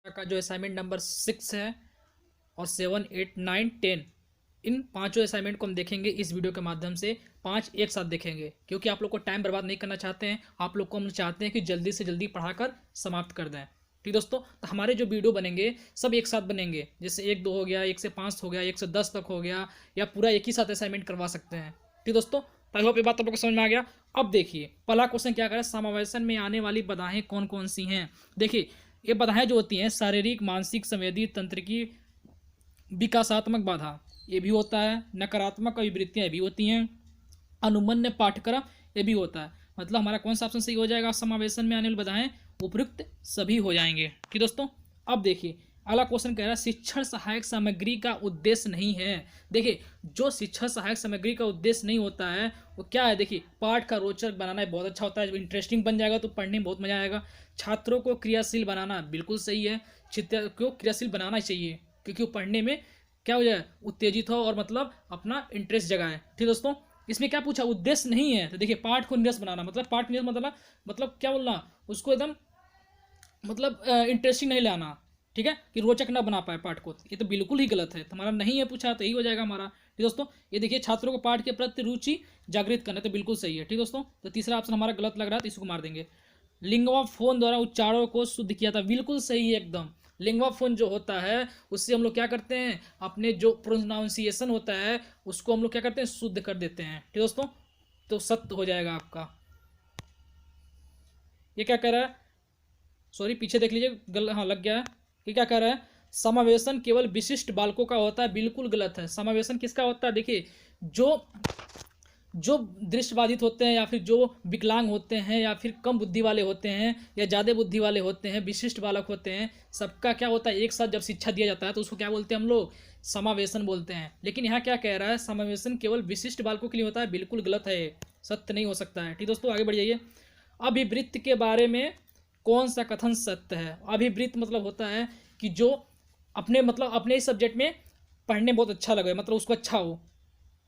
का जो assignment number 6 है और 7, 8, 9, 10 इन पांचों असाइनमेंट को हम देखेंगे इस वीडियो के माध्यम से। 5 एक साथ देखेंगे क्योंकि आप लोग को टाइम बर्बाद नहीं करना चाहते हैं। आप लोग को हम चाहते हैं कि जल्दी से जल्दी पढ़ाकर समाप्त कर दें। ठीक दोस्तों, तो हमारे जो वीडियो बनेंगे सब एक साथ बनेंगे। जैसे 1, 2 हो गया, 1 से 5 हो गया, 1 से 10 तक हो गया, या पूरा एक ही साथ असाइनमेंट करवा सकते हैं। ठीक दोस्तों, तो आई होप ये बात आप लोग को समझ में आ गया। अब देखिए पहला क्वेश्चन क्या करें, समावेशन में आने वाली बाधाएं कौन कौन सी हैं। देखिए ये बाधाएं जो होती हैं शारीरिक, मानसिक, संवेदी तंत्र की विकासात्मक बाधा ये भी होता है, नकारात्मक अभिवृत्तियां भी होती हैं, अनुमन्य पाठ्यक्रम ये भी होता है। मतलब हमारा कौन सा ऑप्शन सही हो जाएगा, समावेशन में आने वाली बाधाएं उपयुक्त सभी हो जाएंगे। ठीक दोस्तों, अब देखिए अगला क्वेश्चन कह रहा है शिक्षण सहायक सामग्री का उद्देश्य नहीं है। देखिए जो शिक्षण सहायक सामग्री का उद्देश्य नहीं होता है वो क्या है। देखिए पाठ का रोचक बनाना बहुत अच्छा होता है, जब इंटरेस्टिंग बन जाएगा तो पढ़ने में बहुत मजा आएगा। छात्रों को क्रियाशील बनाना बिल्कुल सही है, छात्रों को क्रियाशील बनाना चाहिए क्योंकि वो पढ़ने में क्या हो जाए, उत्तेजित हो और मतलब अपना इंटरेस्ट जगाए। ठीक दोस्तों, इसमें क्या पूछा, उद्देश्य नहीं है। तो देखिए पाठ को नीरस बनाना मतलब पाठ नीरस मतलब क्या बोलना, उसको एकदम मतलब इंटरेस्टिंग नहीं लाना, ठीक है, कि रोचक ना बना पाए पाठ को, ये तो बिल्कुल ही गलत है। हमारा नहीं है पूछा तो यही हो जाएगा हमारा। ठीक दोस्तों, ये देखिए छात्रों को पाठ के प्रति रुचि जागृत करना तो बिल्कुल सही है। ठीक दोस्तों, तो तीसरा ऑप्शन हमारा गलत लग रहा है तो इसको मार देंगे। लिंगवा फोन द्वारा उच्चारणों को शुद्ध किया था, बिल्कुल सही है एकदम। लिंगवा फोन जो होता है उससे हम लोग क्या करते हैं, अपने जो प्रोनाउंसिएशन होता है उसको हम लोग क्या करते हैं, शुद्ध कर देते हैं। ठीक दोस्तों, तो सत्य हो जाएगा आपका। ये क्या कह रहा है, सॉरी पीछे देख लीजिए, हाँ लग गया है। ये क्या कह रहा है, समावेशन केवल विशिष्ट बालकों का होता है, बिल्कुल गलत है। समावेशन किसका होता है, देखिए जो दृष्टिबाधित होते हैं या फिर जो विकलांग होते हैं या फिर कम बुद्धि वाले होते हैं या ज़्यादा बुद्धि वाले होते हैं, विशिष्ट बालक होते हैं, सबका क्या होता है एक साथ जब शिक्षा दिया जाता है तो उसको क्या बोलते हैं हम लोग, समावेशन बोलते हैं। लेकिन यहाँ क्या कह रहा है, समावेशन केवल विशिष्ट बालकों के लिए होता है, बिल्कुल गलत है, सत्य नहीं हो सकता है। ठीक दोस्तों, आगे बढ़ जाइए। अभिवृत्ति के बारे में कौन सा कथन सत्य है। अभिवृत्त मतलब होता है कि जो अपने इस सब्जेक्ट में पढ़ने बहुत अच्छा लगे, मतलब उसको अच्छा हो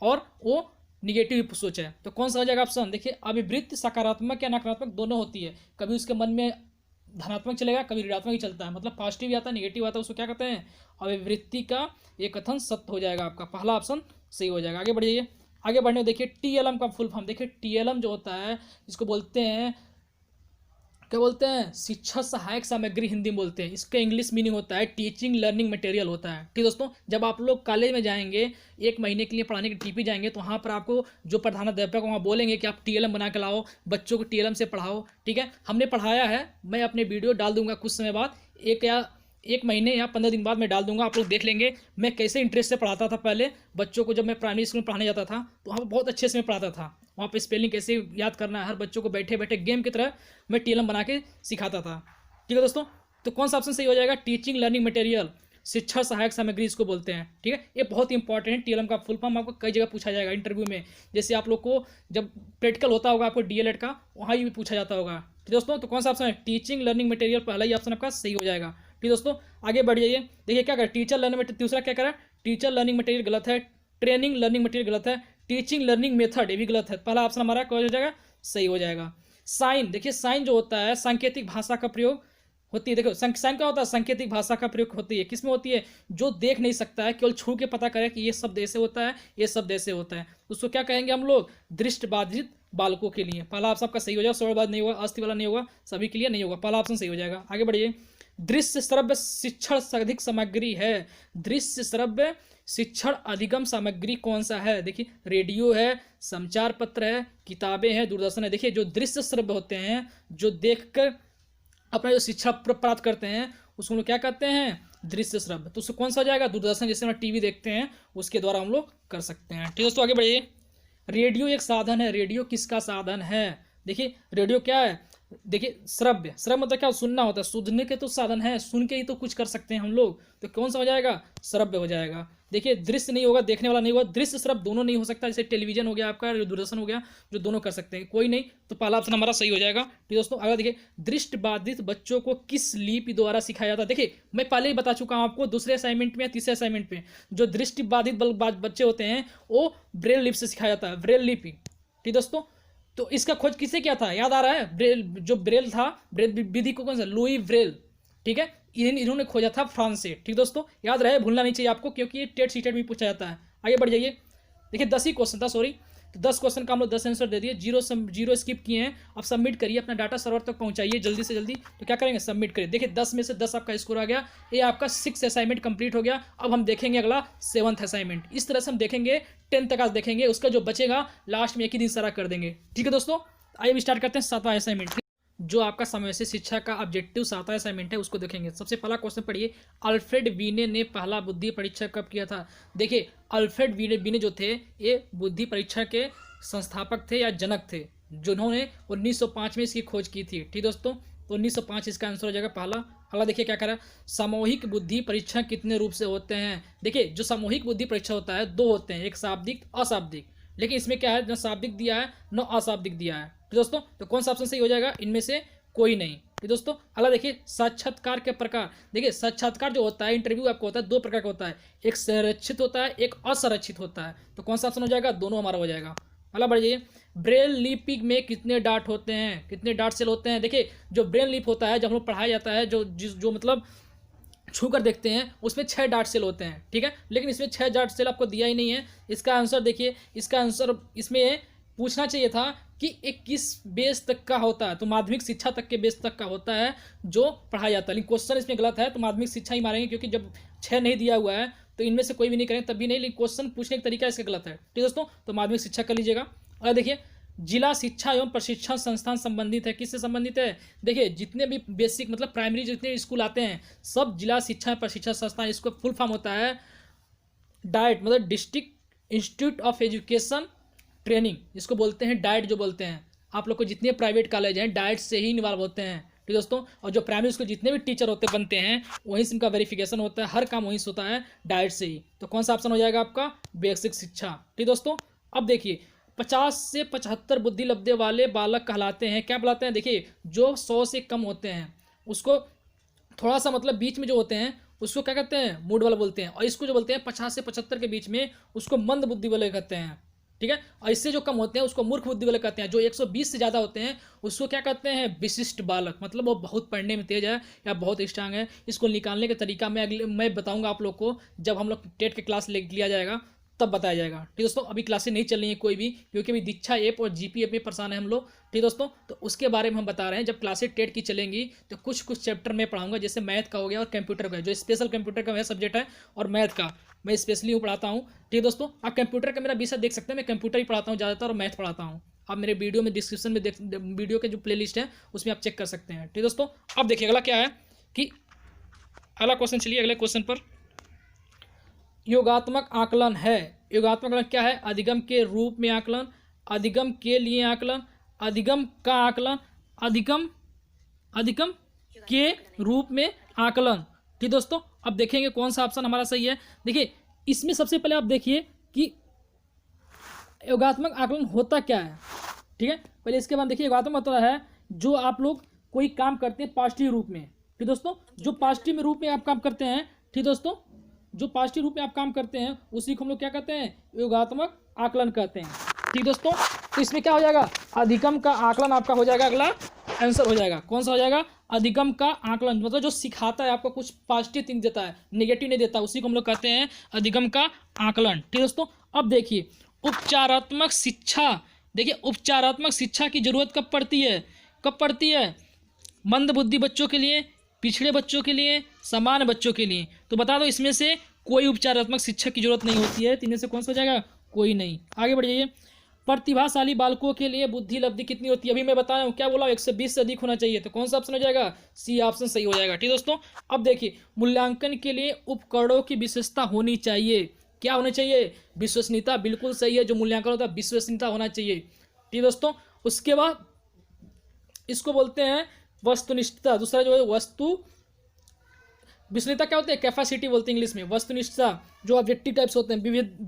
और वो निगेटिव सोच है, तो कौन सा हो जाएगा ऑप्शन। देखिए अभिवृत्ति सकारात्मक या नकारात्मक दोनों होती है, कभी उसके मन में धनात्मक चलेगा, कभी ऋणात्मक ही चलता है, मतलब पॉजिटिव आता है निगेटिव आता है, उसको क्या कहते हैं, अभिवृत्ति का ये कथन सत्य हो जाएगा आपका, पहला ऑप्शन सही हो जाएगा। आगे बढ़िए, आगे बढ़ने देखिए टीएलएम का फुल फॉर्म देखिए, टीएलएम जो होता है इसको बोलते हैं, क्या बोलते हैं, शिक्षा सहायक सामग्री हिंदी में बोलते हैं। इसका इंग्लिश मीनिंग होता है टीचिंग लर्निंग मटेरियल होता है। ठीक दोस्तों, जब आप लोग कॉलेज में जाएंगे 1 महीने के लिए पढ़ाने के टीपी जाएंगे तो वहाँ पर आपको जो प्रधानाध्यापक वहाँ बोलेंगे कि आप टीएलएम बना के लाओ, बच्चों को टीएलएम से पढ़ाओ। ठीक है, हमने पढ़ाया है, मैं अपने वीडियो डाल दूंगा कुछ समय बाद, 1 महीने या 15 दिन बाद मैं डाल दूंगा, आप लोग देख लेंगे मैं कैसे इंटरेस्ट से पढ़ाता था पहले बच्चों को। जब मैं प्राइमरी स्कूल में पढ़ाने जाता था तो वहाँ पर बहुत अच्छे से मैं पढ़ाता था, वहाँ पे स्पेलिंग कैसे याद करना है, हर बच्चों को बैठे बैठे गेम की तरह मैं टीएलएम बना के सिखाता था। ठीक है दोस्तों, तो कौन सा ऑप्शन सही हो जाएगा, टीचिंग लर्निंग मटेरियल, शिक्षा सहायक सामग्री इसको बोलते हैं। ठीक है, ये बहुत इंपॉर्टेंट है, टीएलएम का फुल फॉर्म आपको कई जगह पूछा जाएगा इंटरव्यू में, जैसे आप लोग को जब प्रैक्टिकल होता होगा आपको डीएलएड का, वहाँ भी पूछा जाता होगा। ठीक दोस्तों, तो कौन सा ऑप्शन है, टीचिंग लर्निंग मटेरियल, पहला ही ऑप्शन आपका सही हो जाएगा। ठीक दोस्तों, आगे बढ़ जाइए, देखिए क्या करें, टीचर लर्निंग मटेरियल, दूसरा क्या करें, टीचर लर्निंग मटेरियल गलत है, ट्रेनिंग लर्निंग मटेरियल गलत है, टीचिंग लर्निंग मेथड ये भी गलत है, पहला ऑप्शन हमारा क्या हो जाएगा, सही हो जाएगा। साइन, देखिए साइन जो होता है सांकेतिक भाषा का प्रयोग होती है। देखो साइन क्या होता है, सांकेतिक भाषा का प्रयोग होती है, किसमें होती है, जो देख नहीं सकता है केवल छू के पता करे कि ये शब्द ऐसे होता है, ये शब्द ऐसे होता है, उसको क्या कहेंगे हम लोग, दृष्टिबाधित बालकों के लिए। पहला ऑप्शन आपका सही हो जाएगा, स्वरबाद नहीं होगा, अस्थि वाला नहीं होगा, सभी के लिए नहीं होगा, पहला ऑप्शन सही हो जाएगा। आगे बढ़िए, दृश्य श्रव्य शिक्षण अधिक सामग्री है, दृश्य श्रव्य शिक्षण अधिगम सामग्री कौन सा है। देखिए रेडियो है, समाचार पत्र है, किताबें हैं, दूरदर्शन है। देखिए जो दृश्य श्रव्य होते हैं, जो देखकर अपना जो शिक्षा प्राप्त करते हैं उसको हम लोग क्या कहते हैं, दृश्य श्रव्य, तो उसको कौन सा हो जाएगा, दूरदर्शन, जैसे हम टीवी देखते हैं उसके द्वारा हम लोग कर सकते हैं। ठीक दोस्तों, आगे बढ़िए, रेडियो एक साधन है, रेडियो किसका साधन है। देखिए रेडियो क्या है, देखिए श्रव्य, श्रव्य मतलब क्या, सुनना होता है, सुनने के तो साधन है, सुन के ही तो कुछ कर सकते हैं हम लोग, तो कौन सा हो जाएगा, श्रव्य हो जाएगा। देखिए दृश्य नहीं होगा, देखने वाला नहीं होगा, दृश्य श्रव्य दोनों नहीं हो सकता, जैसे टेलीविजन हो गया आपका, दूरदर्शन हो गया, जो दोनों कर सकते हैं, कोई नहीं, तो पहला ऑप्शन हमारा सही हो जाएगा। ठीक दोस्तों, अगर देखिए दृष्टिबाधित बच्चों को किस लिपि द्वारा सिखाया जाता है। देखिए मैं पहले ही बता चुका हूँ आपको, दूसरे असाइनमेंट में या तीसरे असाइनमेंट में जो दृष्टिबाधित बच्चे होते हैं वो ब्रेल लिपि से सिखाया जाता है, ब्रेल लिपि। ठीक दोस्तों, तो इसका खोज किसे किया था, याद आ रहा है, ब्रेल जो ब्रेल था, ब्रेल विधि को कौन सा, लुई ब्रेल। ठीक है, इन्होंने खोजा था फ्रांस से। ठीक दोस्तों, याद रहे, भूलना नहीं चाहिए आपको, क्योंकि ये टेट सीटेट भी पूछा जाता है। आगे बढ़ जाइए। देखिए 10 ही क्वेश्चन था, सॉरी, तो 10 क्वेश्चन का हम लोग 10 आंसर दे दिए, जीरो स्किप किए हैं। अब सबमिट करिए, अपना डाटा सर्वर तक पहुंचाइए जल्दी से जल्दी। तो क्या करेंगे, सबमिट करिए। देखिए 10 में से 10 आपका स्कोर आ गया, ये आपका 6 असाइनमेंट कंप्लीट हो गया। अब हम देखेंगे अगला 7th असाइनमेंट। इस तरह से हम देखेंगे 10 तक आज देखेंगे, उसका जो बचेगा लास्ट में एक ही दिन सारा कर देंगे। ठीक है दोस्तों, आइए अब स्टार्ट करते हैं 7वां असाइनमेंट। जो आपका समावेशी शिक्षा का ऑब्जेक्टिव 7वां असाइनमेंट है, उसको देखेंगे। सबसे पहला क्वेश्चन पढ़िए, अल्फ्रेड वीने ने पहला बुद्धि परीक्षा कब किया था। देखिए अल्फ्रेड वीने जो थे, ये बुद्धि परीक्षा के संस्थापक थे या जनक थे, जिन्होंने 1905 में इसकी खोज की थी। ठीक दोस्तों, तो 1905 इसका आंसर हो जाएगा पहला। अगला देखिए क्या कह रहा है, सामूहिक बुद्धि परीक्षा कितने रूप से होते हैं। देखिए जो सामूहिक बुद्धि परीक्षा होता है, 2 होते हैं, एक शाब्दिक अशाब्दिक। लेकिन इसमें क्या है, न शाब्दिक दिया है न अशाब्दिक दिया है। तो दोस्तों, तो कौन सा ऑप्शन सही हो जाएगा, इनमें से कोई नहीं। ठीक दोस्तों, अगला देखिए साक्षात्कार के प्रकार। देखिए साक्षात्कार जो होता है, इंटरव्यू आपको होता है 2 प्रकार का होता है, एक संरक्षित होता है, एक असंरक्षित होता है। तो कौन सा ऑप्शन हो जाएगा, दोनों हमारा हो जाएगा। अगला बढ़ जाइए, ब्रेल लिपि में कितने डाट होते हैं, कितने डाट सेल होते हैं। देखिए जो ब्रेल लिप होता है, जब हम लोग पढ़ाया जाता है, जो मतलब छू कर देखते हैं, उसमें 6 डाट सेल होते हैं। ठीक है, लेकिन इसमें 6 डाट सेल आपको दिया ही नहीं है। इसका आंसर देखिए, इसका आंसर इसमें पूछना चाहिए था कि एक किस बेस तक का होता है, तो माध्यमिक शिक्षा तक के बेस तक का होता है जो पढ़ाया जाता है। लेकिन क्वेश्चन इसमें गलत है, तो माध्यमिक शिक्षा ही मारेंगे, क्योंकि जब 6 नहीं दिया हुआ है तो इनमें से कोई भी नहीं करेंगे तब भी नहीं, लेकिन क्वेश्चन पूछने का तरीका इसका गलत है। ठीक दोस्तों, तो माध्यमिक शिक्षा कर लीजिएगा। और देखिए जिला शिक्षा एवं प्रशिक्षण संस्थान संबंधित है, किससे संबंधित है। देखिए जितने भी बेसिक मतलब प्राइमरी जितने स्कूल आते हैं, सब जिला शिक्षा प्रशिक्षण संस्थान, इसको फुल फॉर्म होता है डाइट, मतलब district institute of education training, इसको बोलते हैं डाइट जो बोलते हैं। आप लोग को जितने प्राइवेट कॉलेज हैं डाइट से ही इन्वॉल्व होते हैं। ठीक दोस्तों, और जो प्राइमरी स्कूल जितने भी टीचर होते बनते हैं, वहीं से इनका वेरिफिकेशन होता है, हर काम वहीं से होता है डाइट से ही। तो कौन सा ऑप्शन हो जाएगा आपका, बेसिक शिक्षा। ठीक दोस्तों, अब देखिए 50 से 75 बुद्धि लब्धे वाले बालक कहलाते हैं, क्या कहलाते हैं। देखिए जो 100 से कम होते हैं उसको थोड़ा सा मतलब बीच में जो होते हैं उसको क्या कहते हैं, मूड वाला बोलते हैं। और इसको जो बोलते हैं 50 से 75 के बीच में, उसको मंद बुद्धि वाले कहते हैं। ठीक है, और इससे जो कम होते हैं उसको मूर्ख बुद्धि वाले कहते हैं। जो 120 से ज़्यादा होते हैं उसको क्या कहते हैं, विशिष्ट बालक, मतलब वो बहुत पढ़ने में तेज है या बहुत स्ट्रांग है। इसको निकालने का तरीका मैं बताऊंगा आप लोग को, जब हम लोग टेट के क्लास लिया जाएगा तब बताया जाएगा। ठीक दोस्तों, अभी क्लासेस नहीं चल रही है कोई भी, क्योंकि अभी दीक्षा ऐप और जीपी ऐप में परेशान है हम लोग। ठीक दोस्तों, तो उसके बारे में हम बता रहे हैं। जब क्लासेस टेट की चलेंगी तो कुछ चैप्टर में पढ़ाऊंगा, जैसे मैथ का हो गया और कंप्यूटर का, जो स्पेशल कंप्यूटर का वह सब्जेक्ट है, और मैथ का मैं स्पेशली पढ़ाता हूँ। ठीक दोस्तों, आप कंप्यूटर का मेरा विषय देख सकते हैं, मैं कंप्यूटर ही पढ़ाता हूँ ज़्यादातर और मैथ पढ़ाता हूँ। आप मेरे वीडियो में डिस्क्रिप्शन में वीडियो के जो प्लेलिस्ट है उसमें आप चेक कर सकते हैं। ठीक दोस्तों, अब देखिए अगला क्या है कि अगला क्वेश्चन, चलिए अगले क्वेश्चन पर। योगात्मक आकलन है, योगात्मक आकलन क्या है, अधिगम के रूप में आकलन, अधिगम के लिए आकलन, अधिगम का आकलन, अधिगम के रूप में आकलन। ठीक दोस्तों, अब देखेंगे कौन सा ऑप्शन हमारा सही है। देखिए इसमें सबसे पहले आप देखिए कि योगात्मक आकलन होता क्या है। ठीक है, पहले इसके बाद देखिए योगात्मक होता है जो आप लोग कोई काम करते हैं पॉजिटिव रूप में। ठीक दोस्तों, जो पॉजिटिव रूप में आप काम करते हैं, ठीक दोस्तों, जो पॉजिटिव रूप में आप काम करते हैं उसी को हम लोग क्या कहते हैं, योगात्मक आकलन कहते हैं। ठीक दोस्तों, तो इसमें क्या हो जाएगा, अधिगम का आकलन आपका हो जाएगा, अगला आंसर हो जाएगा। कौन सा हो जाएगा, अधिगम का आकलन, मतलब जो सिखाता है आपको कुछ पॉजिटिव थिंग देता है, नेगेटिव नहीं देता, उसी को हम लोग कहते हैं अधिगम का आकलन। ठीक दोस्तों, अब देखिए उपचारात्मक शिक्षा। देखिए उपचारात्मक शिक्षा की जरूरत कब पड़ती है, कब पड़ती है, मंद बुद्धि बच्चों के लिए, पिछड़े बच्चों के लिए, सामान्य बच्चों के लिए। तो बता दो इसमें से कोई उपचारात्मक शिक्षा की जरूरत नहीं होती है, इनमें से कौन सा हो जाएगा, कोई नहीं। आगे बढ़ जाइए, प्रतिभाशाली बालकों के लिए बुद्धि लब्धि कितनी होती है। अभी मैं बताया हूँ, क्या बोला, 120 से अधिक होना चाहिए। तो कौन सा ऑप्शन हो जाएगा, सी ऑप्शन सही हो जाएगा। ठीक दोस्तों, अब देखिए मूल्यांकन के लिए उपकरणों की विशेषता होनी चाहिए, क्या होना चाहिए, विश्वसनीयता, बिल्कुल सही है। जो मूल्यांकन होता है विश्वसनीयता होना चाहिए। ठीक दोस्तों, उसके बाद इसको बोलते हैं वस्तुनिष्ठता। दूसरा जो है वस्तु विश्वसनीयता क्या होती है, कैपेसिटी बोलते हैं इंग्लिश में। वस्तुनिष्ठता जो ऑब्जेक्टिव टाइप्स होते हैं,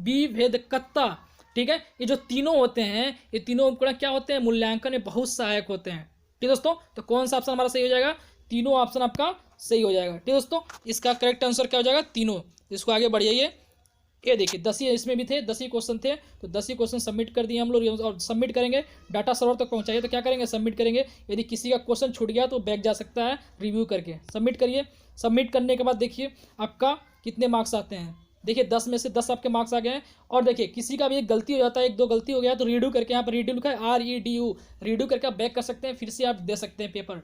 विभेदकता। ठीक है, ये जो तीनों होते हैं, ये तीनों उपकरण क्या होते हैं, मूल्यांकन में बहुत सहायक होते हैं। ठीक दोस्तों, तो कौन सा ऑप्शन हमारा सही हो जाएगा, तीनों ऑप्शन आपका सही हो जाएगा। ठीक दोस्तों, इसका करेक्ट आंसर क्या हो जाएगा, तीनों। इसको आगे बढ़ जाइए, ये देखिए 10 ही इसमें भी थे, 10 ही क्वेश्चन थे, तो 10 ही क्वेश्चन सबमिट कर दिए हम लोग और सबमिट करेंगे, डाटा सर्वर तक पहुंचाइए तो क्या करेंगे, सबमिट करेंगे। यदि किसी का क्वेश्चन छूट गया तो बैक जा सकता है रिव्यू करके, सबमिट करिए। सबमिट करने के बाद देखिए आपका कितने मार्क्स आते हैं। देखिए 10 में से 10 आपके मार्क्स आ गए हैं। और देखिए किसी का भी एक गलती हो जाता है, एक दो गलती हो गया तो रीडू करके, यहाँ पर रीडू लिखा है REDU, रीडू करके आप बैक कर सकते हैं, फिर से आप दे सकते हैं पेपर।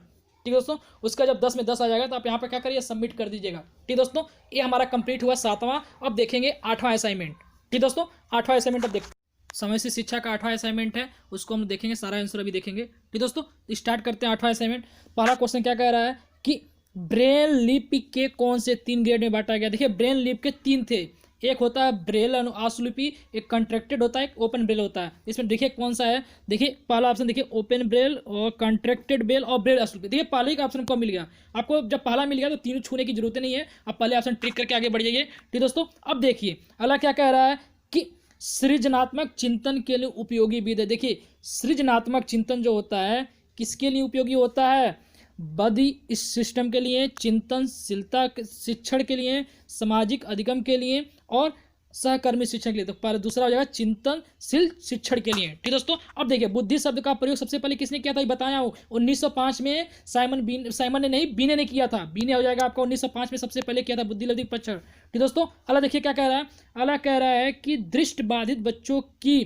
ठीक है दोस्तों, उसका जब 10 में 10 आ जाएगा तो आप यहाँ पर क्या करिए, सबमिट कर दीजिएगा। ठीक दोस्तों, ये हमारा कंप्लीट हुआ 7वां। अब देखेंगे 8वां असाइनमेंट। ठीक दोस्तों, 8वां असाइनमेंट अब देख, समय से शिक्षा का 8वां असाइनमेंट है, उसको हम देखेंगे, सारा आंसर अभी देखेंगे। ठीक दोस्तों, स्टार्ट करते हैं 8वां असाइनमेंट। पहला क्वेश्चन क्या कह रहा है कि ब्रेन लिप के कौन से 3 ग्रेड में बांटा गया। देखिए ब्रेन लिप के 3 थे, एक होता है ब्रेल आशुलिपि, एक कंट्रैक्टेड होता है, एक ओपन ब्रेल होता है। इसमें देखिए कौन सा है, देखिए पहला ऑप्शन देखिए ओपन ब्रेल और कंट्रैक्टेड ब्रेल और ब्रेल आशुलिपि। देखिए पहले ही का ऑप्शन को मिल गया आपको, जब पहला मिल गया तो तीनों छूने की जरूरत नहीं है, आप पहले ऑप्शन ट्रिक करके आगे बढ़ जाइए। ठीक दोस्तों, अब देखिए अगला क्या कह रहा है कि सृजनात्मक चिंतन के लिए उपयोगी विधि है। देखिए सृजनात्मक चिंतन जो होता है किसके लिए उपयोगी होता है, बौद्धि इस सिस्टम के लिए, चिंतनशीलता शिक्षण के लिए, सामाजिक अधिगम के लिए और सहकर्मी शिक्षण के लिए। तो पहले दूसरा हो जाएगा चिंतनशील शिक्षण के लिए। ठीक दोस्तों, अब देखिए बुद्धि शब्द का प्रयोग सबसे पहले किसने किया था, ये बताया हूँ 1905 में साइमन ने नहीं, बीने ने किया था। बीने हो जाएगा आपका 1905 में सबसे पहले किया था बुद्धि लब्धि परीक्षण। ठीक दोस्तों, अगला देखिए क्या कह रहा है, अगला कह रहा है कि दृष्टिबाधित बच्चों की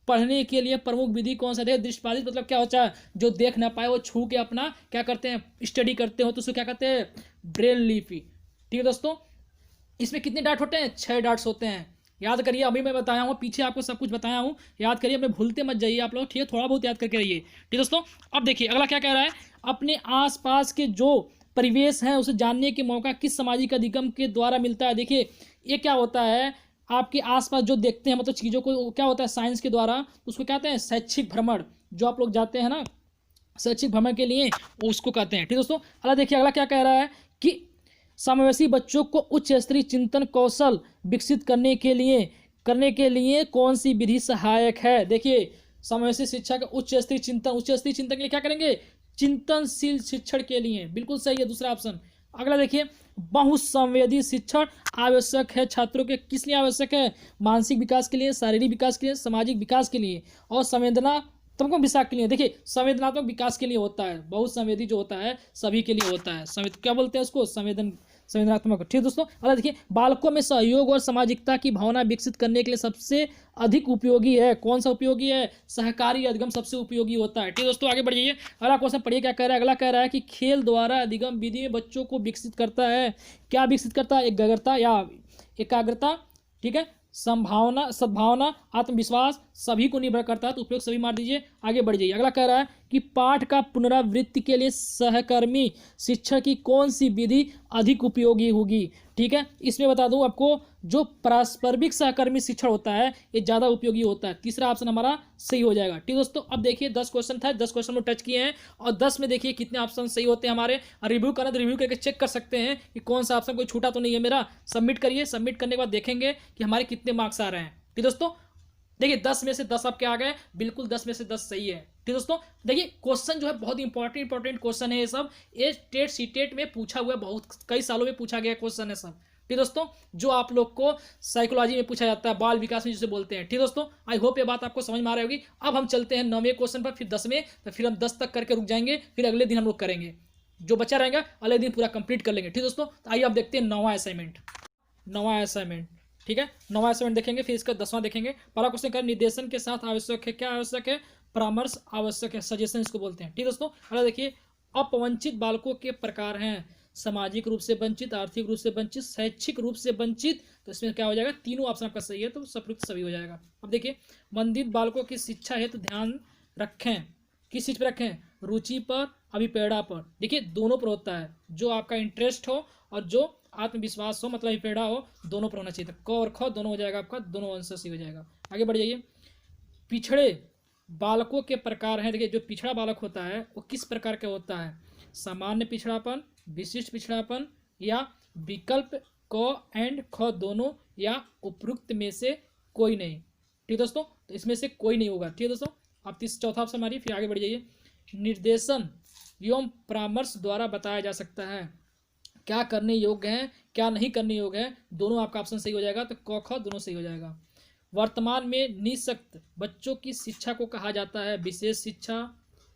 पढ़ने के लिए प्रमुख विधि कौन सा है। दृष्टिबाधित मतलब क्या होता है, जो देख ना पाए वो छू के अपना क्या करते हैं, स्टडी करते हो, तो उसको क्या कहते हैं, ब्रेल लिपि। ठीक है दोस्तों, इसमें कितने डाट होते हैं, 6 डाट्स होते हैं। याद करिए, अभी मैं बताया हूँ, पीछे आपको सब कुछ बताया हूँ, याद करिए, अपने भूलते मत जाइए आप लोग। ठीक है, थोड़ा बहुत याद करके रहिए। ठीक दोस्तों, अब देखिए अगला क्या कह रहा है, अपने आसपास के जो परिवेश है उसे जानने के मौका किस सामाजिक अधिगम के द्वारा मिलता है। देखिए ये क्या होता है, आपके आसपास जो देखते हैं मतलब चीज़ों को, क्या होता है साइंस के द्वारा, उसको क्या कहते हैं, शैक्षिक भ्रमण। जो आप लोग जाते हैं ना शैक्षिक भ्रमण के लिए, उसको कहते हैं। ठीक दोस्तों, अगला देखिए अगला क्या कह रहा है कि समावेशी बच्चों को उच्च स्तरीय चिंतन कौशल विकसित करने के लिए कौन सी विधि सहायक है। देखिए समावेशी शिक्षा का उच्च स्तरीय चिंतन के लिए क्या करेंगे, चिंतनशील शिक्षण के लिए, बिल्कुल सही है दूसरा ऑप्शन। अगला देखिए बहुसंवेदी शिक्षण आवश्यक है छात्रों के, किस लिए आवश्यक है, मानसिक विकास के लिए, शारीरिक विकास के लिए, सामाजिक विकास के लिए और संवेदनात्मक विकास के लिए। देखिए संवेदनात्मक विकास के लिए होता है, बहुसंवेदी जो होता है सभी के लिए होता है, क्या बोलते हैं उसको, संवेदनात्मक। ठीक दोस्तों, अगला देखिए बालकों में सहयोग और सामाजिकता की भावना विकसित करने के लिए सबसे अधिक उपयोगी है, कौन सा उपयोगी है, सहकारी अधिगम सबसे उपयोगी होता है। ठीक दोस्तों, आगे बढ़ जाइए, अगला क्वेश्चन पढ़िए क्या कह रहा है। अगला कह रहा है कि खेल द्वारा अधिगम विधि में बच्चों को विकसित करता है, क्या विकसित करता है, एकाग्रता, ठीक है, संभावना, सद्भावना, आत्मविश्वास, सभी को निर्भर करता है, तो उपयोग सभी मार दीजिए, आगे बढ़ जाइए। अगला कह रहा है कि पाठ का पुनरावृत्ति के लिए सहकर्मी शिक्षण की कौन सी विधि अधिक उपयोगी होगी। ठीक है, इसमें बता दूं आपको, जो पारस्परिक सहकर्मी शिक्षण होता है ये ज़्यादा उपयोगी होता है। तीसरा ऑप्शन हमारा सही हो जाएगा। ठीक दोस्तों, अब देखिए 10 क्वेश्चन था, 10 क्वेश्चन में टच किए हैं और 10 में देखिए कितने ऑप्शन सही होते हैं हमारे। रिव्यू करना तो रिव्यू करके चेक कर सकते हैं कि कौन सा ऑप्शन कोई छूटा तो नहीं है मेरा। सबमिट करिए, सबमिट करने के बाद देखेंगे कि हमारे कितने मार्क्स आ रहे हैं। ठीक दोस्तों, देखिए 10 में से 10 आपके आ गए, बिल्कुल 10 में से 10 सही है। ठीक दोस्तों, देखिए क्वेश्चन जो है बहुत इंपॉर्टेंट क्वेश्चन है, ये सब ये टेट सीटेट में पूछा हुआ है, बहुत कई सालों में पूछा गया क्वेश्चन है सब। ठीक दोस्तों, जो आप लोग को साइकोलॉजी में पूछा जाता है, बाल विकास में जिसे बोलते हैं। ठीक दोस्तों, आई होप ये बात आपको समझ में आ रही होगी। अब हम चलते हैं 9वें क्वेश्चन पर, फिर 10वें, तो फिर हम 10 तक करके रुक जाएंगे, फिर अगले दिन हम लोग करेंगे, जो बचा रहेगा अगले दिन पूरा कंप्लीट कर लेंगे। ठीक दोस्तों, तो आइए आप देखते हैं 9वां असाइनमेंट। ठीक है, 9वां असाइनमेंट देखेंगे, फिर इसका 10वां देखेंगे। पहला क्वेश्चन का निर्देशन के साथ आवश्यक है, क्या आवश्यक है, परामर्श आवश्यक है, सजेशन इसको बोलते हैं। ठीक दोस्तों, अगला देखिए अपवंचित बालकों के प्रकार हैं, सामाजिक रूप से वंचित, आर्थिक रूप से वंचित, शैक्षिक रूप से वंचित। तो इसमें क्या हो जाएगा, तीनों ऑप्शन आपका सही है, तो सप्रयुक्त सभी हो जाएगा। अब देखिए वंचित बालकों की शिक्षा हेतु ध्यान रखें, किस चीज़ पर रखें, रुचि पर, अभिप्रेरणा पर। देखिए दोनों पर होता है, जो आपका इंटरेस्ट हो और जो आत्मविश्वास हो, मतलब अभिप्रेरणा हो, दोनों पर होना चाहिए। तो क और ख दोनों हो जाएगा आपका, दोनों आंसर सही हो जाएगा। आगे बढ़ जाइए, पिछड़े बालकों के प्रकार हैं। देखिए जो पिछड़ा बालक होता है वो किस प्रकार का होता है, सामान्य पिछड़ापन, विशिष्ट पिछड़ापन या विकल्प क एंड ख दोनों, या उपयुक्त में से कोई नहीं। ठीक दोस्तों, तो इसमें से कोई नहीं होगा। ठीक दोस्तों, आप चौथा ऑप्शन मारिए, फिर आगे बढ़ जाइए। निर्देशन एवं परामर्श द्वारा बताया जा सकता है, क्या करने योग्य है, क्या नहीं करने योग्य है, दोनों आपका ऑप्शन सही हो जाएगा। तो क ख दोनों सही हो जाएगा। वर्तमान में निःशक्त बच्चों की शिक्षा को कहा जाता है विशेष शिक्षा,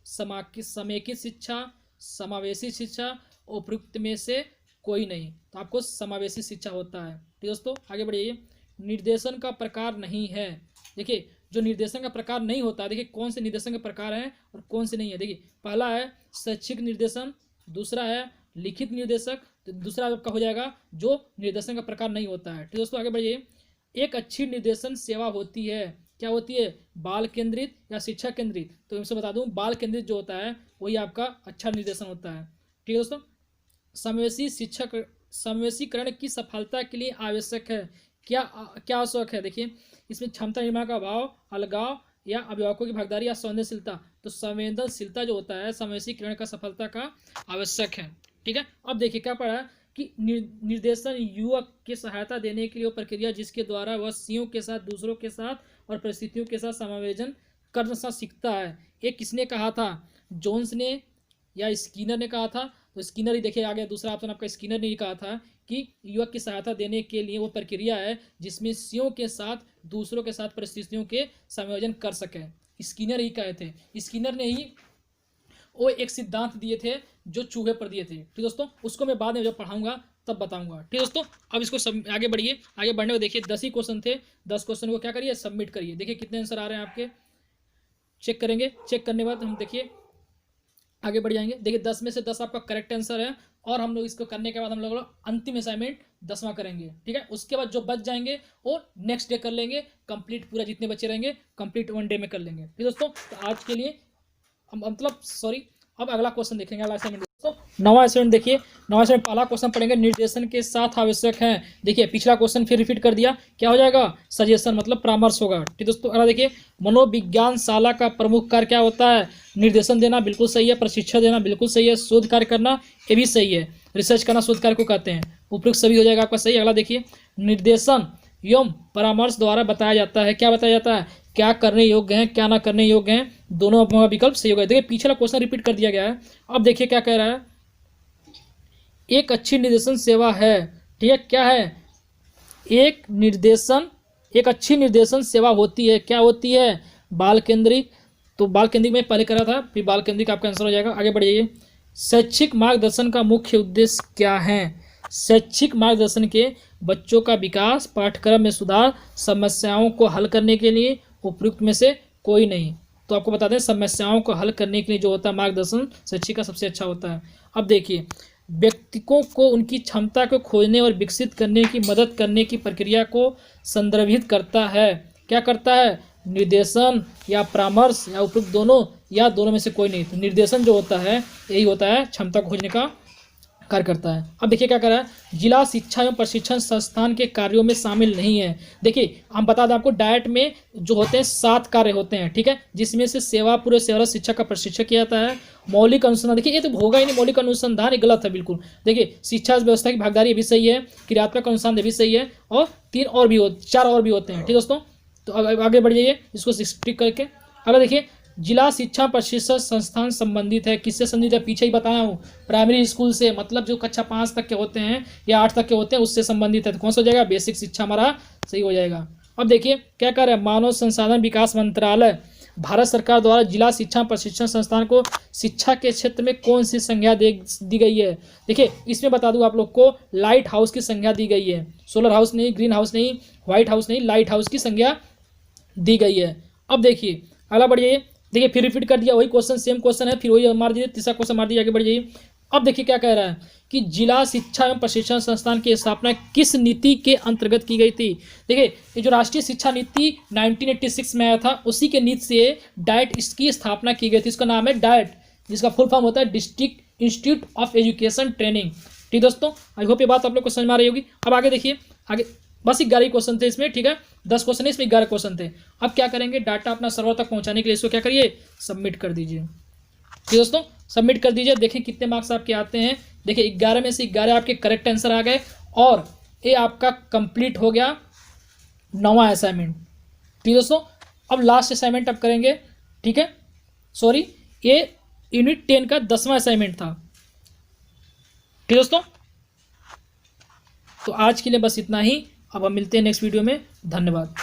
समेकित शिक्षा, समावेशी शिक्षा, उपयुक्त में से कोई नहीं। तो आपको समावेशी शिक्षा होता है। ठीक दोस्तों, आगे बढ़िए। निर्देशन का प्रकार नहीं है। देखिए, जो निर्देशन का प्रकार नहीं होता है, देखिए कौन से निर्देशन के प्रकार हैं और कौन से नहीं है। देखिए, पहला है शैक्षिक निर्देशन, दूसरा है लिखित निर्देशक, तो दूसरा आपका हो जाएगा जो निर्देशन का प्रकार नहीं होता है। ठीक दोस्तों, आगे बढ़िए। एक अच्छी निर्देशन सेवा होती है, क्या होती है, बाल केंद्रित या शिक्षा केंद्रित। तो इनसे बता दूं, बाल केंद्रित जो होता है वही आपका अच्छा निर्देशन होता है। ठीक है दोस्तों। समावेशीकरण की सफलता के लिए आवश्यक है, क्या क्या आवश्यक है। देखिए, इसमें क्षमता निर्माण का अभाव, अलगाव या अभिभावकों की भागीदारी या संवेदनशीलता। तो संवेदनशीलता जो होता है समावेशीकरण का सफलता का आवश्यक है। ठीक है, अब देखिए क्या पढ़ा कि निर्देशन युवक की सहायता देने के लिए वो प्रक्रिया जिसके द्वारा वह सीओ के साथ, दूसरों के साथ और परिस्थितियों के साथ समायोजन करना सीखता है। ये किसने कहा था, जोन्स ने या स्किनर ने कहा था। तो स्किनर ही देखिए आगे दूसरा ऑप्शन आपका स्किनर ने ही कहा था कि युवक की सहायता देने के लिए वो प्रक्रिया है जिसमें सीओ के साथ, दूसरों के साथ परिस्थितियों के समायोजन कर सके। स्किनर ही कहे थे। स्किनर ने ही वो एक सिद्धांत दिए थे जो चूहे पर दिए थे। ठीक दोस्तों, उसको मैं बाद में जब पढ़ाऊंगा तब बताऊंगा। ठीक दोस्तों, अब इसको आगे बढ़िए। आगे बढ़ने में देखिए 10 ही क्वेश्चन थे, 10 क्वेश्चन को क्या करिए, सबमिट करिए। देखिए कितने आंसर आ रहे हैं आपके, चेक करेंगे। चेक करने के बाद हम देखिए आगे बढ़ जाएंगे। देखिए 10 में से 10 आपका करेक्ट आंसर है और हम लोग इसको करने के बाद हम लोग अंतिम असाइनमेंट 10वां करेंगे। ठीक है, उसके बाद जो बच जाएंगे वो नेक्स्ट डे कर लेंगे कंप्लीट, पूरा जितने बच्चे रहेंगे कंप्लीट 1 डे में कर लेंगे। ठीक दोस्तों, तो आज के लिए मतलब सॉरी, अब अगला क्वेश्चन देखेंगे, अगला असाइनमेंट। दोस्तों 9वां असाइनमेंट देखिए, 9वां असाइनमेंट पहला क्वेश्चन पढ़ेंगे, निर्देशन के साथ आवश्यक है। देखिए पिछला क्वेश्चन फिर रिपीट कर दिया, क्या हो जाएगा, सजेशन मतलब परामर्श होगा। ठीक दोस्तों, अगला देखिए, मनोविज्ञान शाला का प्रमुख कार्य क्या होता है, निर्देशन देना बिल्कुल सही है, प्रशिक्षण देना बिल्कुल सही है, शोध कार्य करना ये भी सही है, रिसर्च करना शोध कार्य को कहते हैं। उपयुक्त सभी हो जाएगा आपका सही। अगला देखिए, निर्देशन एवं परामर्श द्वारा बताया जाता है, क्या बताया जाता है, क्या करने योग्य है, क्या ना करने योग्य है, दोनों विकल्प सही होगा। देखिए पिछला क्वेश्चन रिपीट कर दिया गया है। अब देखिए क्या कह रहा है, एक अच्छी निर्देशन सेवा है। ठीक है, क्या है, एक अच्छी निर्देशन सेवा होती है, क्या होती है, बाल केंद्रित। तो बाल केंद्रित में पहले करा था, फिर बाल केंद्रित आपका आंसर हो जाएगा। आगे बढ़िए, शैक्षिक मार्गदर्शन का मुख्य उद्देश्य क्या है, शैक्षिक मार्गदर्शन के बच्चों का विकास, पाठ्यक्रम में सुधार, समस्याओं को हल करने के लिए, उपयुक्त में से कोई नहीं। तो आपको बता दें समस्याओं को हल करने के लिए जो होता है मार्गदर्शन शैक्षिक का सबसे अच्छा होता है। अब देखिए, व्यक्तियों को उनकी क्षमता को खोजने और विकसित करने की मदद करने की प्रक्रिया को संदर्भित करता है, क्या करता है, निर्देशन या परामर्श या उपयुक्त दोनों या दोनों में से कोई नहीं। तो निर्देशन जो होता है यही होता है क्षमता को खोजने का कार्य करता है। अब देखिए क्या कर रहा है, जिला शिक्षा एवं प्रशिक्षण संस्थान के कार्यों में शामिल नहीं है। देखिए हम बता दें आपको, डाइट में जो होते हैं 7 कार्य होते हैं। ठीक है, जिसमें से सेवा पूर्व सेवारत शिक्षा का प्रशिक्षण किया जाता है, मौलिक अनुसंधान। देखिए ये तो होगा ही नहीं, मौलिक अनुसंधान ये गलत है बिल्कुल। देखिए शिक्षा व्यवस्था की भागीदारी भी सही है, क्रियात्मक अनुसंधान भी सही है, और 4 और भी होते हैं। ठीक दोस्तों, तो अब आगे बढ़ जाइए इसको टिक करके। अगर देखिए, जिला शिक्षा प्रशिक्षण संस्थान संबंधित है, किससे संबंधित है, पीछे ही बताया हूँ, प्राइमरी स्कूल से, मतलब जो कक्षा 5 तक के होते हैं या 8 तक के होते हैं उससे संबंधित है। तो कौन सा हो जाएगा, बेसिक शिक्षा हमारा सही हो जाएगा। अब देखिए क्या कर रहा है, मानव संसाधन विकास मंत्रालय भारत सरकार द्वारा जिला शिक्षा प्रशिक्षण संस्थान को शिक्षा के क्षेत्र में कौन सी संज्ञा दी गई है। देखिए इसमें बता दूं आप लोग को, लाइट हाउस की संज्ञा दी गई है, सोलर हाउस नहीं, ग्रीन हाउस नहीं, व्हाइट हाउस नहीं, लाइट हाउस की संज्ञा दी गई है। अब देखिए अगला बढ़िए, देखिए फिर रिपीट कर दिया, वही क्वेश्चन सेम क्वेश्चन है, फिर वही मार दीजिए, तीसरा क्वेश्चन मार दीजिए, आगे बढ़ जाइए। अब देखिए क्या कह रहा है कि जिला शिक्षा एवं प्रशिक्षण संस्थान की स्थापना किस नीति के अंतर्गत की गई थी। देखिए ये जो राष्ट्रीय शिक्षा नीति 1986 में आया था, उसी के नीति से डाइट इसकी स्थापना की गई थी। इसका नाम है डाइट, जिसका फुल फॉर्म होता है district institute of education training. ठीक दोस्तों, आई होप ये बात आप लोग को समझ में आ रही होगी। अब आगे देखिए, आगे बस 11 क्वेश्चन थे इसमें। ठीक है, 10 क्वेश्चन है इसमें, 11 क्वेश्चन थे। अब क्या करेंगे, डाटा अपना सर्वर तक पहुंचाने के लिए इसको क्या करिए, सबमिट कर दीजिए। ठीक दोस्तों, सबमिट कर दीजिए, देखें कितने मार्क्स आपके आते हैं। देखिए 11 में से 11 आपके करेक्ट आंसर आ गए और ये आपका कंप्लीट हो गया 9वां असाइनमेंट। ठीक दोस्तों, अब लास्ट असाइनमेंट अब करेंगे। ठीक है, सॉरी ये यूनिट 10 का 10वां असाइनमेंट था। ठीक दोस्तों, तो आज के लिए बस इतना ही। अब हम मिलते हैं नेक्स्ट वीडियो में। धन्यवाद।